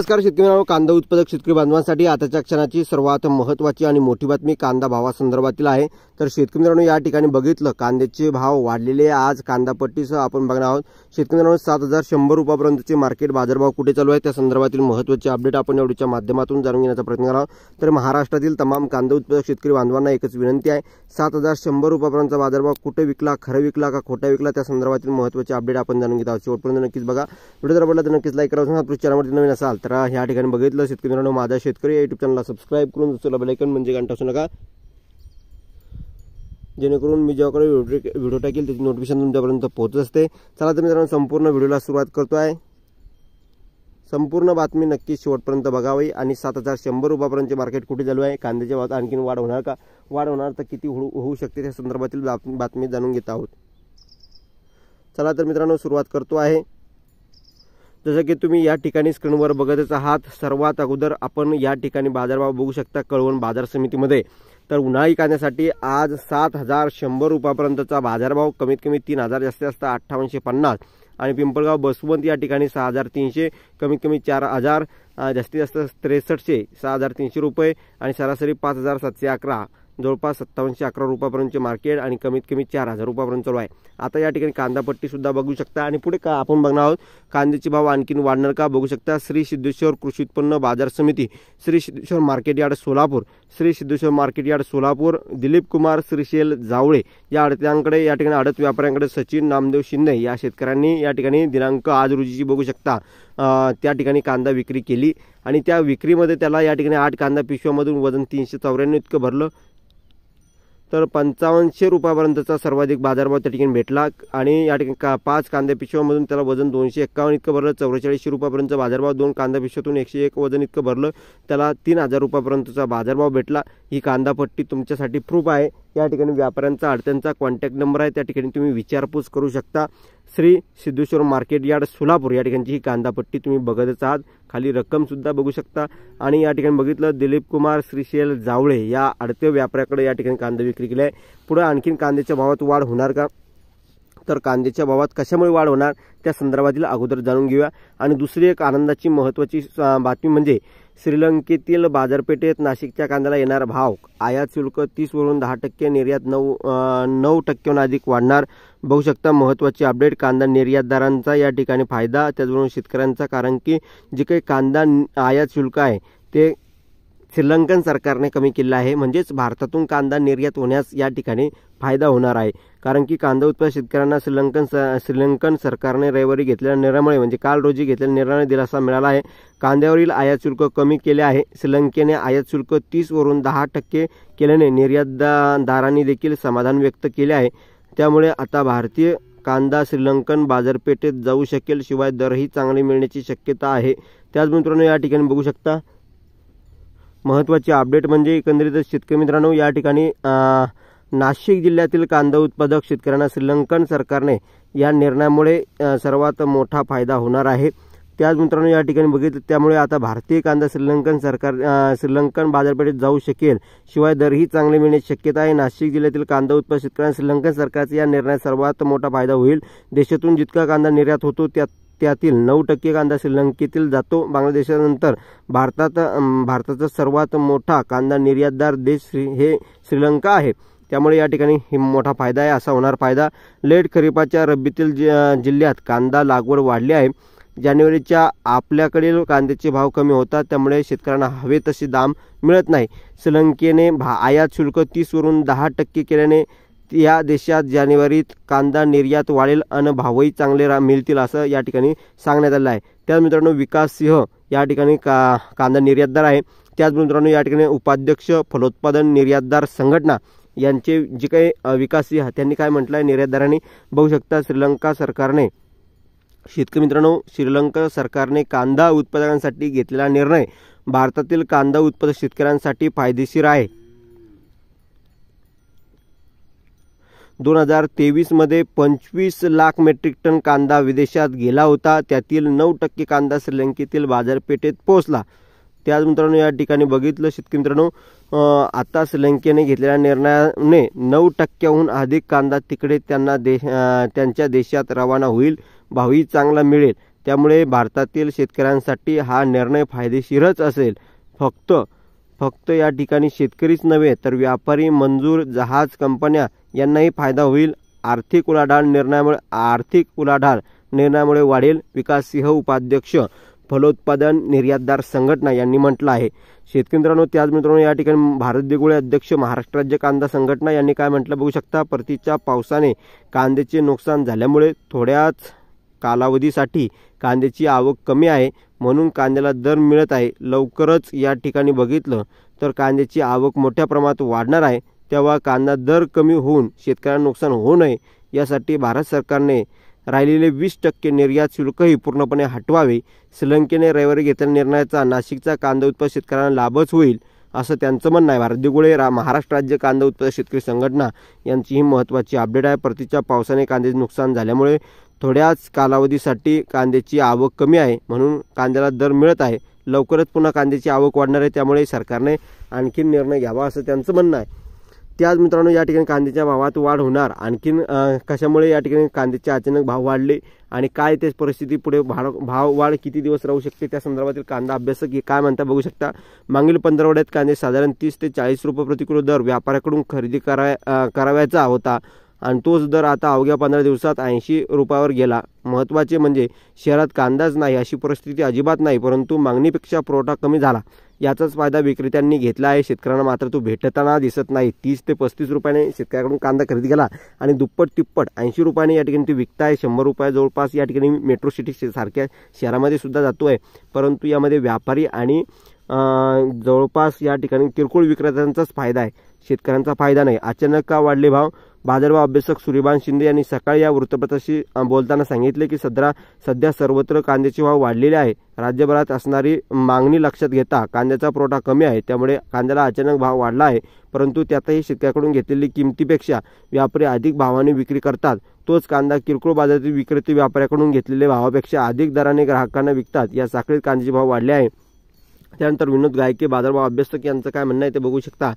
नमस्कार शेतकरी मित्रांनो, कांदा उत्पादक शेतकरी बांधवांसाठी आताच्या क्षणाची सर्वात महत्त्वाची आणि मोठी बातमी कांदा भावासंदर्भातील आहे। तर शेतकरी मित्रांनो, या ठिकाणी बघितलं कांद्याचे भाव वाढलेले आज कांदा पट्टीसह आपण बघणार आहोत। शेतकरी मित्रांनो, 7100 रुपयापर्यंतचे मार्केट बाजारभाव कुठे चालू आहे त्या संदर्भातील महत्त्वाचे अपडेट आपण या व्हिडिओच्या माध्यमातून जाणून घेण्याचा प्रयत्न करणार आहोत। तर महाराष्ट्रातील तमाम कांदा उत्पादक शेतकरी बांधवांना एकच विनंती आहे, 7100 रुपयापर्यंतचा बाजारभाव कुठे विकला, खरं विकला का खोटा विकला त्या संदर्भातील महत्त्वाचे अपडेट आपण जाणून घेत आहोत। शेवटपर्यंत नक्कीच बघा। व्हिडिओ जर आवडला तर नक्कीच लाईक करा। आपल्या चॅनलवरती नवीन असाल तर या ठिकाणी बघितलं शेतकरी मित्रांनो, माझा शेतकरी या YouTube चॅनलला सबस्क्राइब करून दुसरं बेल आयकॉन म्हणजे घंटा वाजवू नका, जेणेकरून मी जेव्हा व्हिडिओ टाकेल त्याची नोटिफिकेशन तुमच्यापर्यंत पोहोचत असते। चला तर मित्रांनो, संपूर्ण व्हिडिओला सुरुवात करतोय। संपूर्ण बातमी नक्की शेवटपर्यंत बघावी आणि 7100 रुपयापर्यंतचे मार्केट कुठे चालू आहे, कांद्याच्या भावात आणखी वाढ होणार का, वाढ होणार तर किती होऊ शकते त्या संदर्भातील बातमी जाणून घेत आहोत। चला तर मित्रांनो, सुरुवात करतो आहे। जसं की तुम्ही या ठिकाणी स्क्रीनवर बघतच आहात, सर्वात अगोदर आपण या ठिकाणी बाजारभाव बघू शकता कळवण बाजार समितीमध्ये। तर उन्हाळी कांद्यासाठी आज 7100 रुपयापर्यंतचा बाजारभाव, कमीत कमी 3000, जास्तीत जास्त 5850 आणि पिंपळगाव बसवंत या ठिकाणी 6300, कमीत कमी 4000, जास्तीत जास्त 6300, 6300 रुपये आणि सरासरी 5711, जवळपास 5711 रुपयापर्यंतचे मार्केट आणि कमीत कमी 4000 रुपयापर्यंत चालू आहे। आता या ठिकाणी कांदा पट्टी सुद्धा बघू शकता आणि पुढे का आपण बघणार आहोत कांद्याचे भाव आणखीन वाढणार का बघू शकता। श्री सिद्धेश्वर कृषी उत्पन्न बाजार समिती, Shri Siddheshwar market yard Solapur, Shri Siddheshwar market yard Solapur, Dilip Kumar Shrishail Javale या आडत्यांकडे, या ठिकाणी आडत व्यापाऱ्यांकडे सचिन नामदेव शिंदे या शेतकऱ्यांनी या ठिकाणी दिनांक आज रोजीची बघू शकता त्या ठिकाणी कांदा विक्री केली आणि त्या विक्रीमध्ये त्याला या ठिकाणी 8 कांदा पिशव्यामधून वजन 394 इतकं भरलं। तर 5500 रुपयापर्यंतचा सर्वाधिक बाजारभाव त्या ठिकाणी भेटला आणि या ठिकाणी 5 कांदा पिशव्यामधून त्याला वजन 251 इतकं भरलं। 4400 रुपयापर्यंतचा बाजारभाव, 2 कांदा पिशव्यातून 101 वजन इतकं भरलं, त्याला 3000 रुपयापर्यंतचा बाजारभाव भेटला। ही कांदा पट्टी तुमच्यासाठी प्रूफ आहे। या ठिकाणी व्यापाऱ्यांचा अडत्यांचा कॉन्टॅक्ट नंबर आहे, त्या ठिकाणी तुम्ही विचारपूस करू शकता। श्री सिद्धेश्वर मार्केट यार्ड सोलापूर या ठिकाणची ही कांदा पट्टी तुम्ही बघतच आहात, खाली रक्कम सुद्धा बघू शकता। आणि या ठिकाणी बघितलं दिलीप कुमार श्रीशैल जावळे या आडते व्यापाऱ्याकडे या ठिकाणी कांदा विक्री केली आहे। पुढे आणखीन कांद्याच्या भावात वाढ होणार का, तर कांद्याच्या भावात कशामुळे वाढ होणार त्या संदर्भातील अगोदर जाणून घेऊया। आणि दुसरी एक आनंदाची महत्त्वाची बातमी म्हणजे श्रीलंकेतील बाजारपेठेत नाशिकच्या कांद्याला येणार भाव, आयात शुल्क 30 वरून 10%, निर्यात 9% अधिक वाढणार बघू शकता। महत्त्वाची अपडेट, कांदा निर्यातदारांचा या ठिकाणी फायदा, त्याचबरोबर शेतकऱ्यांचा, कारण की जे काही कांदा आयात शुल्क आहे ते श्रीलंकन सरकारने कमी केलं आहे, म्हणजेच भारतातून कांदा निर्यात होण्यास या ठिकाणी फायदा होणार आहे। कारण की कांदा उत्पादक शेतकऱ्यांना श्रीलंकन सरकारने रविवारी घेतलेल्या निर्णयामुळे म्हणजे काल रोजी घेतलेल्या निर्णयाने दिलासा मिळाला आहे। कांद्यावरील आयात शुल्क कमी केले आहे। श्रीलंकेने आयात शुल्क 30 वरून 10% केल्याने निर्यातदारांनी देखील समाधान व्यक्त केले आहे। त्यामुळे आता भारतीय कांदा श्रीलंकन बाजारपेठेत जाऊ शकेल, शिवाय दरही चांगले मिळण्याची शक्यता आहे। त्याचबरोबर मित्रांनो, या ठिकाणी बघू शकता महत्त्वाचे अपडेट म्हणजे एकंदरीत शेतकरी मित्रांनो, या ठिकाणी नाशिक जिल्ह्यातील कांदा उत्पादक शेतकऱ्यांना श्रीलंकन सरकारने या निर्णयामुळे सर्वात मोठा फायदा होणार आहे। त्याच मित्रांनो, या ठिकाणी बघितलं त्यामुळे आता भारतीय कांदा श्रीलंकन बाजारपेठेत जाऊ शकेल, शिवाय दरही चांगले मिळण्याची शक्यता आहे। नाशिक जिल्ह्यातील कांदा उत्पादक शेतकऱ्यांना श्रीलंकन सरकारचा या निर्णयात सर्वात मोठा फायदा होईल। देशातून जितका कांदा निर्यात होतो त्यातील 9% कांदा श्रीलंकेतील जातो। बांगलादेशानंतर भारताचा सर्वात मोठा कांदा निर्यातदार देश हे श्रीलंका आहे, त्यामुळे या ठिकाणी ही मोठा फायदा आहे। असा होणार फायदा, लेट खरीपाच्या रब्बीतील जिल्ह्यात कांदा लागवड वाढली आहे। जानेवारीच्या आपल्याकडील कांद्याचे भाव कमी होतात, त्यामुळे शेतकऱ्यांना हवे तसे दाम मिळत नाही। श्रीलंकेने आयात शुल्क 30 वरून 10% केल्याने या देशात जानेवारीत कांदा निर्यात वाढेल आणि भावही चांगले मिळतील असं या ठिकाणी सांगण्यात आलं आहे। त्याच मित्रांनो, विकास सिंह या ठिकाणी कांदा निर्यातदार आहे। त्याच मित्रांनो, या ठिकाणी उपाध्यक्ष फलोत्पादन निर्यातदार संघटना यांचे जे काही विकास सिंह त्यांनी काय म्हटलं आहे निर्यातदारांनी बघू शकता। श्रीलंका सरकारने शेतकरी मित्रांनो, श्रीलंका सरकारने कांदा उत्पादकांसाठी घेतलेला निर्णय भारतातील कांदा उत्पादक शेतकऱ्यांसाठी फायदेशीर आहे। 2023 मध्ये 25 लाख मेट्रिक टन कांदा विदेशात गेला होता, त्यातील 9% कांदा श्रीलंकेतील बाजारपेठेत पोहोचला। त्याच मित्रांनो, या ठिकाणी बघितलं शेतकरी मित्रांनो, आता श्रीलंकेने घेतलेल्या निर्णयाने 9%हून अधिक कांदा तिकडे त्यांच्या देशात रवाना होईल, भावही चांगला मिळेल। त्यामुळे भारतातील शेतकऱ्यांसाठी हा निर्णय फायदेशीरच असेल. फक्त या ठिकाणी शेतकरीच नव्हे तर व्यापारी, मंजूर, जहाज कंपन्या यांनाही फायदा होईल. आर्थिक उलाढाल निर्णयामुळे वाढेल. विकास सिंह, उपाध्यक्ष फलोत्पादन निर्यातदार संघटना यांनी म्हटलं आहे. शेतकरी मित्रांनो, त्याच मित्रांनो या ठिकाणी भारत दिगोळे अध्यक्ष महाराष्ट्र राज्य कांदा संघटना यांनी काय म्हटलं बघू शकता. परतीच्या पावसाने कांद्याचे नुकसान झाल्यामुळे थोड्याच कालावधीसाठी कांद्याची आवक कमी आहे, म्हणून कांद्याला दर मिळत आहे. लवकरच या ठिकाणी बघितलं तर कांद्याची आवक मोठ्या प्रमाणात वाढणार आहे. तेव्हा कांदा दर कमी होऊन शेतकऱ्यांना नुकसान होऊ नये यासाठी भारत सरकारने राहिलेले 20% निर्यात शुल्कही पूर्णपणे हटवावे. श्रीलंकेने रविवारी घेतलेल्या निर्णयाचा नाशिकचा कांदा उत्पादक शेतकऱ्यांना लाभच होईल असं त्यांचं म्हणणं आहे. भारत दिगोळे महाराष्ट्र राज्य कांदा उत्पादक शेतकरी संघटना यांची ही महत्त्वाची अपडेट आहे. परतीच्या पावसाने कांद्याचे नुकसान झाल्यामुळे थोड्याच कालावधीसाठी कांद्याची आवक कमी आहे, म्हणून कांद्याला दर मिळत आहे. लवकरच पुन्हा कांद्याची आवक वाढणार आहे, त्यामुळे सरकारने आणखीन निर्णय घ्यावा असं त्यांचं म्हणणं आहे. त्याच मित्रांनो या ठिकाणी कांद्याच्या भावात वाढ होणार. आणखीन कशामुळे या ठिकाणी कांद्याचे अचानक भाव वाढले आणि काय ते परिस्थिती पुढे भाव वाढ किती दिवस राहू शकते त्या संदर्भातील कांदा अभ्यासक काय म्हणता बघू शकता. मागील 15 आठवड्यात कांदे साधारण 30 ते 40 रुपये प्रति किलो दर व्यापाऱ्याकडून खरेदी करावयाचा होता आणि तोच दर आता अवघ्या 15 दिवसात 80 रुपयावर गेला. महत्त्वाचे म्हणजे शहरात कांदाच नाही अशी परिस्थिती अजिबात नाही, परंतु मागणीपेक्षा पुरवठा कमी झाला. याचाच फायदा विक्रेत्यांनी घेतला आहे. शेतकऱ्यांना मात्र तो भेटताना दिसत नाही. 30 ते 35 रुपयाने शेतकऱ्याकडून कांदा खरेदी केला आणि दुप्पट तिप्पट 80 रुपयाने या ठिकाणी ते विकताय. 100 रुपये जवळपास या ठिकाणी मेट्रो सिटी सारख्या शहरामध्ये सुद्धा जातो आहे, परंतु यामध्ये व्यापारी आणि जवळपास या ठिकाणी किरकोळ विक्रेत्यांचाच फायदा आहे, शेतकऱ्यांचा फायदा नाही. अचानक का वाढले भाव? बाजारभाव अभ्यासक सूर्यभान शिंदे यांनी सकाळी या वृत्तपत्राशी बोलताना सांगितले की सध्या सर्वत्र कांद्याचे भाव वाढलेले आहे. राज्यभरात असणारी मागणी लक्षात घेता कांद्याचा पुरवठा कमी आहे, त्यामुळे कांद्याला अचानक भाव वाढला आहे. परंतु त्यातही शेतकऱ्याकडून घेतलेली किमतीपेक्षा व्यापारी अधिक भावाने विक्री करतात. तोच कांदा किरकोळ बाजारातील विक्रेते व्यापाऱ्याकडून घेतलेल्या भावापेक्षा अधिक दराने ग्राहकांना विकतात. या साखळीत कांद्याचे भाव वाढले आहे. त्यानंतर विनोद गायके बाजारभाव अभ्यासक यांचं काय म्हणणं आहे ते बघू शकता.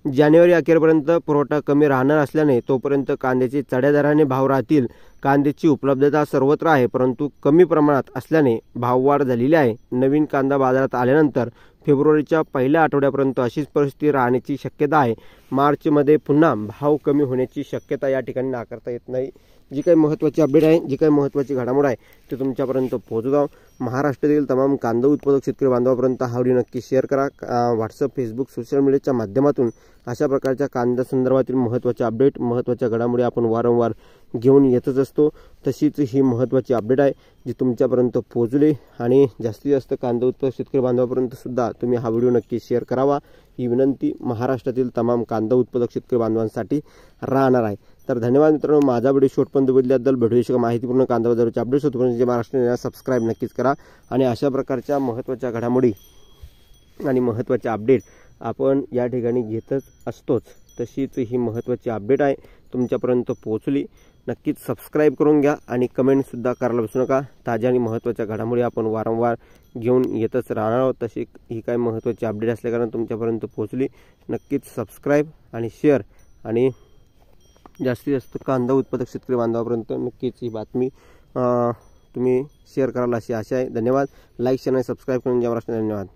जानेवारी अखेरपर्यंत पुरवठा कमी राहणार असल्याने तोपर्यंत कांद्याचे चढ्या दराने भाव राहतील. कांद्याची उपलब्धता सर्वत्र आहे, परंतु कमी प्रमाणात असल्याने भाववाढ झालेली आहे. नवीन कांदा बाजारात आल्यानंतर फेब्रुवारीच्या पहिल्या आठवड्यापर्यंत अशीच परिस्थिती राहण्याची शक्यता आहे. मार्चमध्ये पुन्हा भाव कमी होण्याची शक्यता या ठिकाणी नाकारता येत नाही. जी काही महत्त्वाची अपडेट आहे, जी काही महत्त्वाची घडामोड आहे ते तुमच्यापर्यंत पोहोचवतो. महाराष्ट्रातील तमाम कांदा उत्पादक शेतकरी बांधवापर्यंत हा व्हिडिओ नक्की शेअर करा. व्हॉट्सअप, फेसबुक, सोशल मीडियाच्या माध्यमातून अशा प्रकारच्या कांदा संदर्भातील महत्त्वाच्या अपडेट, महत्त्वाच्या घडामोडी आपण वारंवार घेऊन येतच असतो. तशीच ही महत्त्वाची अपडेट आहे जी तुमच्यापर्यंत पोहोचली आणि जास्तीत जास्त कांदा उत्पादक शेतकरी बांधवापर्यंत सुद्धा तुम्ही हा व्हिडिओ नक्की शेअर करावा ही विनंती महाराष्ट्रातील तमाम कांदा उत्पादक शेतकरी बांधवांसाठी राहणार आहे. तर धन्यवाद मित्रांनो, माझा व्हिडिओ शेवटपर्यंत बघितल्याबद्दल. भेटू माहितीपूर्ण कांदा बाजाराची अपडेट्स होतपर्यंत जे महाराष्ट्र सबस्क्राईब नक्कीच करा आणि अशा प्रकारच्या महत्त्वाच्या घडामोडी आणि महत्त्वाच्या अपडेट आपण या ठिकाणी घेतच असतोच. तशीच ही महत्त्वाची अपडेट आहे तुमच्यापर्यंत पोहोचली. नक्कीच सबस्क्राईब करून घ्या आणि कमेंटसुद्धा करायला विसरू नका. ताज्या आणि महत्त्वाच्या घडामोडी आपण वारंवार घेऊन येतच राहणार आहोत. तशी ही काही महत्त्वाची अपडेट असल्याकारण तुमच्यापर्यंत पोहोचली. नक्कीच सबस्क्राईब आणि शेअर आणि जास्तीत जास्त कांदा उत्पादक शेतकरी बांधवापर्यंत नक्कीच ही बातमी तुम्ही शेअर कराल अशी आशा आहे. धन्यवाद. लाईक, शेअर आणि सबस्क्राईब करून घ्या. धन्यवाद.